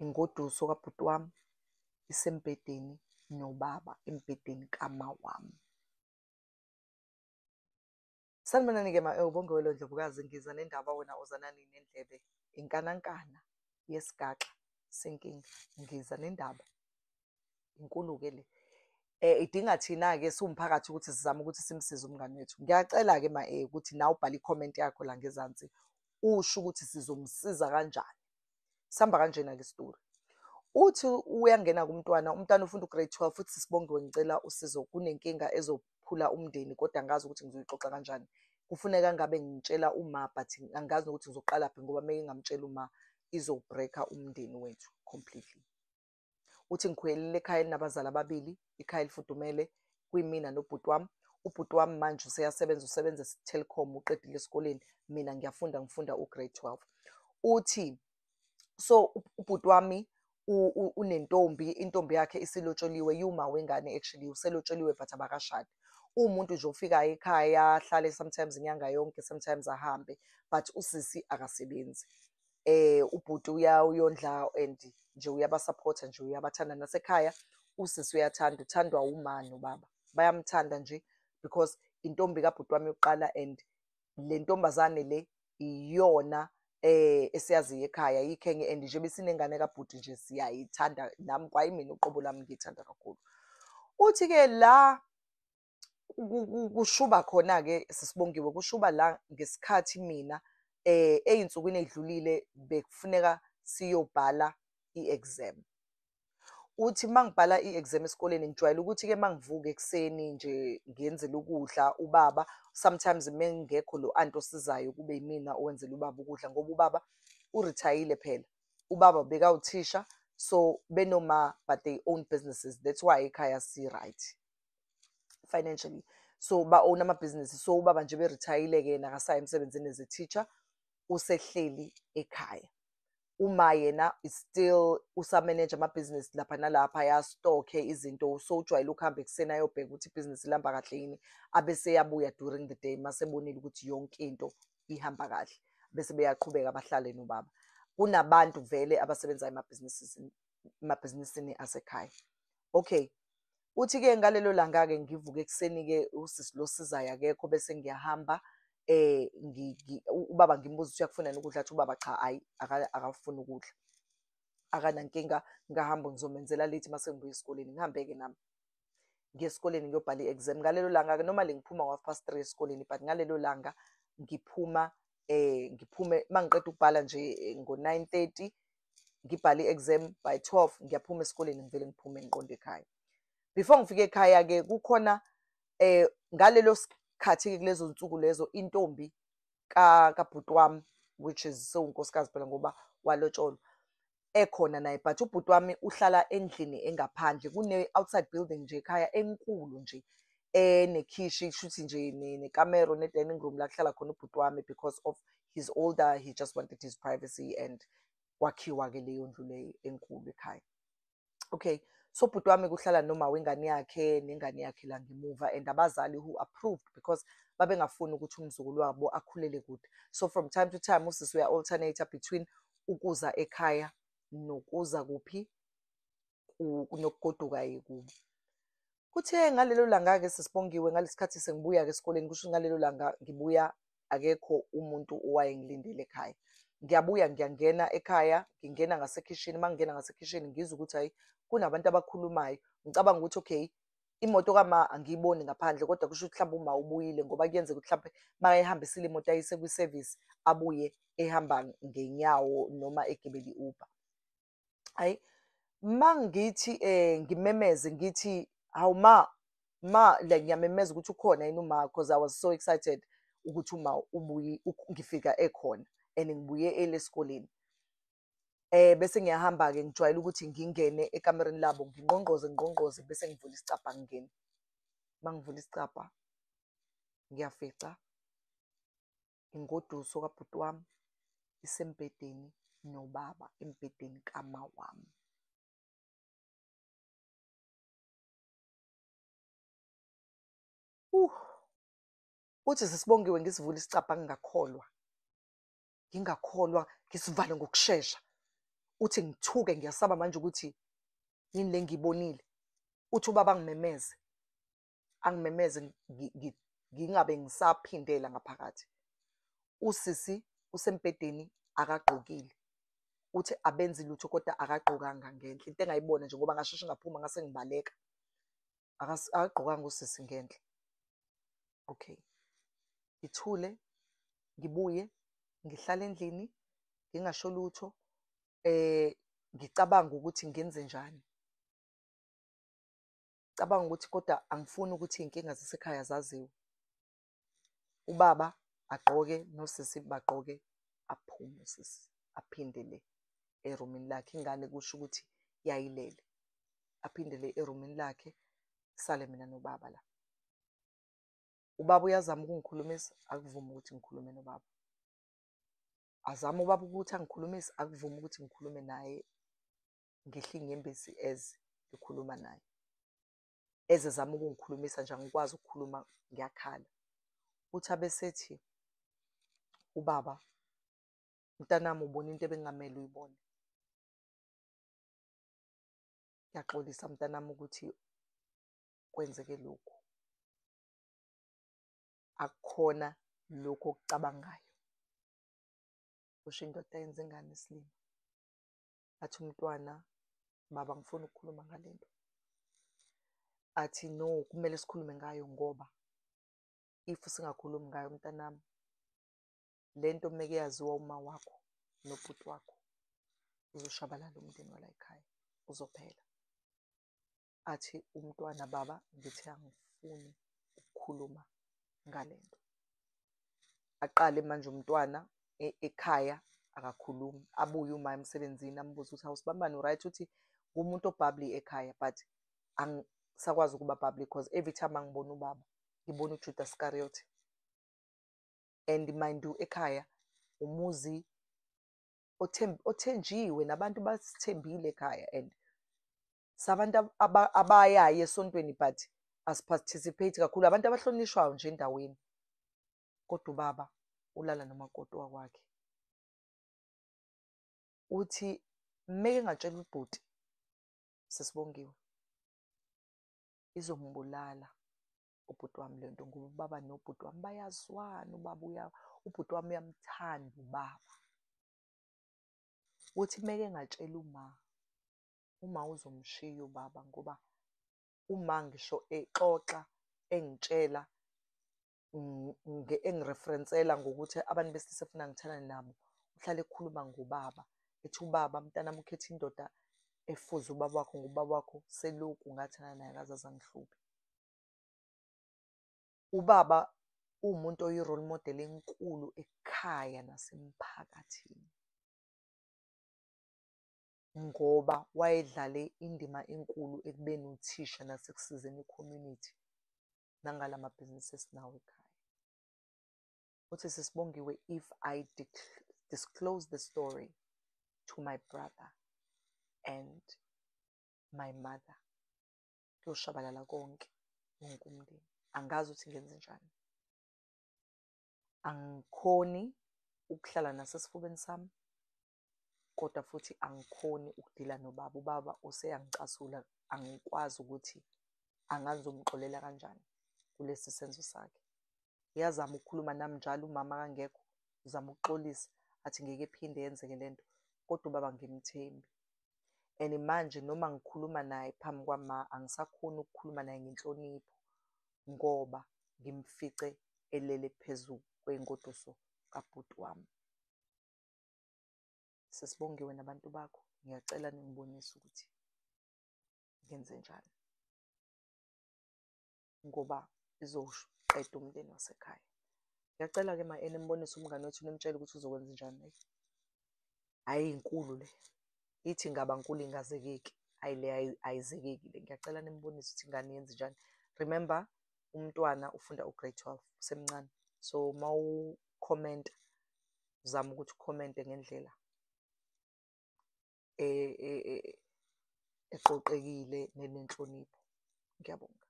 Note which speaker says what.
Speaker 1: Ingoduso kabhuti wami isembhedeni nobaba embhedeni kama wami. Sanibonani-ke ubongewelo Ndlovukazi, ngiza nendaba wena ozana nini endlebe inkanankana yesigaxa senkinga. Ngiza nendaba inkulu-ke le. Idinga thina-ke siwumphakathi ukuthi sizame ukuthi simsize umngani wethu. Ngiyacela-ke ukuthi nawe ubhale i-comment yakho la ngezansi usho ukuthi sizomsiza kanjani. Sihamba kanjena-ke isitori. Uthi uyangena kumntwana, umntwana ufunda u-grade 12 futhi Sibongiwe ngicela usizo, kunenkinga ezophula umndeni kodwa angazi ukuthi ngizoyixoxa kanjani. Kufuneka ngabe ngitshela uma but angazi ukuthi ngizoqalaphi ngoba meke ngamtshela uma izobreaka umndeni wethu completely. Uthi ngikhwelile ekhaya elinabazali ababili, ikhaya elifudumele kuyimina nobhuti wami. Ubhuti wami manje usebenza Telkom, uqedile esikoleni, mina ngifunda u-grade 12. Uthi so ubhuti wami unentombi, intombi yakhe isilotsholiwe, yuma wengane actually uselotsholiwe but abakashadi. Umuntu nje ofikayo ekhaya ahlale sometimes inyanga yonke, sometimes ahambe, but usisi akasebenzi. Ubhuti uyondla and nje uyabasupporta nje, uyabathanda nasekhaya. Usisi uyathanda, uthandwa uma nobaba, bayamthanda nje because intombi kabhuti wami yokuqala and le ntombazane le iyona esiyaziyo ekhaya yikhenye and nje besinengane kabhuti nje siyayithanda, nami kwayimina uqobo lami ngiyithanda kakhulu. Uthi-ke la kushuba khona-ke Sisibongiwe, kushuba la ngesikhathi mina ey'nsukwini ey'dlulile bekufuneka siyobhala i-exam. Uthi mangibhala i-exam esikoleni ngijwayele ukuthi-ke mangivuka ekuseni nje ngiyenzele ukudla ubaba, sometimes mengekho lo anti osizayo kube yimina owenzela ubaba ukudla ngoba ubaba urithayile phela. Ubaba bekawuthisha, so benoma but they own businesses, that's why ekhaya si-right financially. So ba-own amabhizinisi, so ubaba nje berithayile-ke yena akasayi emsebenzini as a teacher, usehleli ekhaya. Uma yena still usameneja amabhizinisi lapha nalapha, ayastokhe izinto, so ujwayele ukuhamba ekuseni ayobheka ukuthi ibhizinisi lihamba kahle yini, abese yabuya during the day masebonile ukuthi yonke into ihamba kahle, bese beyaqhubeka bahlale nobaba. Kunabantu vele abasebenzayo emabhizinisini asekhaya. Okay. Uthi-ke ngalelo langa-ke ngivuke ekuseni-ke usisi lo sizayo akekho bese ngiyahamba ubaba ngimbuza ukuthi uyakufunani ukudla, athi ubaba cha hayi akafuni ukudla, akanankinga, ngahamba ngizomenzela lithi mase ngibuya esikoleni. Ngihambe-ke nami ngiye esikoleni ngiyobhala i-exam. Ngalelo langa-ke normally ngiphuma ngo-3:30 esikoleni, but ngalelo langa ngiphume mangiqeda ukubhala nje ngo-9:30 ngibhala i-exam, by 12 ngiyaphuma esikoleni ngivele ngiphume ngiqonde ekhaya. Before ngifike ekhaya-ke kukhona ngalelo sikhathi-ke kulezo nsuku lezo intombi kabhuti wami, which is sewunkosikazi phela ngoba walotsholwa, ekhona naye, but ubhuti wami uhlala endlini engaphandle, kune-outside building nje ekhaya enkulu nje nekhishi, shuthi nje nekamero ne-dining room la kuhlala khona ubhuti wami because of he's older, he just wanted his privacy and kwakhiwa-ke leyo ndlu leyo enkulu ekhaya. Okay, so ubhuti wami kuhlala noma wengane yakhe nengane yakhe la ngemuva, and abazali who approved because babengafuni ukuthi umzukulu wabo akhulele kude. So from time to time usisi uya-alternate between ukuza ekhaya nokuza kuphi nokugoduka kubo. Kuthe ngalelo langa-ke Sisibongiwe, ngalesikhathi sengibuya-ke esikoleni, kusho ngalelo langa ngibuya akekho umuntu owayengilindele ekhaya. Ngiyabuya ngiyangena ekhaya, ngingena ngasekhishini, mangingena ngasekhishini ngizwa ukuthi hayi kunabantu abakhulumayo. Ngicabanga ukuthi okay, imoto kama angiyiboni ngaphandle kodwa kusho ukuthi mhlawumbe uma ubuyile, ngoba kuyenzeka ukuthi mhlawumbe makayihambisile imoto ayise kwi-service abuye ehamba ngenyawo noma egibele i-Uber. Hayi mangithi ngimemeze ngithi hawu ma like ngiyamemeza ukuthi ukhona yini uma, because I was so excited ukuthi uma ubuye ngifika ekhona and ngibuye esikoleni. Bese ngiyahamba-ke ngijwayele ukuthi ngingene ekamereni labo ngingqongqoze bese ngivula isicabha ngingene. Mangivula isicabha ngiyafica ingoduso kabhuti wami isembhedeni nobaba embhedeni kama wami. Uthi Sisibongiwe ngisivula isicabha ngingakholwa ngisivale ngokushesha. uthi ngithuke ngiyasaba manje ukuthi yini le ngiyibonile. Uthi ubaba angimemeze ngingabe ngisaphindela ngaphakathi. Usisi usembhedeni akagqokile. Uthi abenzi lutho kodwa akagqokanga ngenhle. Into engayibona nje ngoba ngasheshe ngaphuma ngase ngibaleka. Akagqokanga usisi ngenhle. Okay. Ngithule, ngibuye, ngihlale endlini, ngingasho lutho. Ngicabanga ukuthi ngenze njani. Cabanga ukuthi kodwa angifuni ukuthi iy'nkinga zasekhaya zaziwe. Ubaba agqoke nosisi bagqoke, aphume usisi aphindele erumini lakhe. Ingane kusho ukuthi yayilele. Aphindele erumini lakhe, sale mina nobaba la. Ubaba uyazama ukungikhulumisa, akuvumi ukuthi ngikhulume nobaba. Azama ubaba ukuthi angikhulumise, akuvumi ukuthi ngikhulume naye. Ngehla inyembezi eze ngikhuluma naye. Eze zama ukungikhulumisa nje angikwazi ukukhuluma, ngiyakhala. Uthi abesethi ubaba, mntanami ubona into ebengamele uyibone. Ngiyaxolisa mntanami ukuthi kwenzeke lokhu. Akukhona lokhu okucabangayo. Kusho indoda yenza ingane isilima. Athi umntwana, baba ngifuna ukukhuluma ngale nto. Athi no, kumele sikhulume ngayo ngoba if singakhulumi ngayo mntanami, le nto meke yaziwa uma wakho nobhuti wakho, uzoshabalala umndeni wala ekhaya, uzophela. Athi umntwana, baba ngithi angifuni ukukhuluma ngale nto. Aqale manje umntwana ekhaya akakhulumi. Abuye uma emsebenzini ambuze ukuthi awusibambani right, uthi ngumuntu obhabli ekhaya but angisakwazi ukuba public because every time angibona ubaba ngibona uJudas Iscariot. And mind you ekhaya umuzi othenjiwe, nabantu basithembile ekhaya, and sabantu abayayo esontweni but asiparticipate kakhulu, abantu abahlonishwayo nje endaweni. Kodwa ubaba ulala nomakoti wakwakhe. Uthi mmeke ngatshela ubhuti Sesibongiwe, izongibulala ubhuti wami le nto ngoba ubaba nobhuti wami bayazwana. Ubhuti wami uyamthanda ubaba. Uthi mmeke ngatshela uma uzomshiya ubaba, ngoba uma ngisho exoxa engitshela engireferensela ngokuthi abantu besilisa efuna ngithandane nabo, uhlale ekhuluma ngobaba. Ethi ubaba, mntanami ukhethe indoda efuze ubaba wakho ngobaba wakho selokhu ngathana naye akaze azangihluphe. Ubaba uwumuntu oyi-role model enkulu ekhaya nasemphakathini, ngoba wayedlale indima enkulu ekubeni uthisha nasekusizeni i-community nangala mabhizinisi esinawo ekhaya. Uthi Sesibongiwe, if I disclose the story to my brother and my mother, kuyoshabalala wonke umndeni. Angazi ukuthi ngenze njani. Angikhoni ukuhlala nasesifubeni sami, kodwa futhi angikhoni ukudila nobaba. Ubaba useyangicasula, angikwazi ukuthi angazomxolela kanjani kulesi senzo sakhe. Uyazama ukukhuluma nami njalo, umama kangekho, uzama ukuxolisa, athi ngeke ephinde yenzeke le nto, kodwa ubaba ngimthembi. And manje noma ngikhuluma naye phambi kwama, angisakhoni ukukhuluma naye ngenhlonipho ngoba ngimfice elele phezu kwey'ngoduso kabhuti wami. Sesibongiwe nabantu bakho, ngiyacela ningibonise ukuthi ngenze njani, ngoba izoqeda umndeni wasekhaya. Ngiyacela-ke ma-ene nimbonise umngane wethu, nimtshele ukuthi uzokwenza njani. Hhayi inkulu le, ithi ngaba nkulu ingazekeki. Hayi le ayizekeki le. Ngiyacela nimbonise ukuthi ingane yenze njani. Remember, umntwana ufunda u-grade 12, usemncane. So uma ukhomenta, zama ukuthi ukhomente ngendlela eqoqekile nenenhlonipho. Ngiyabonga.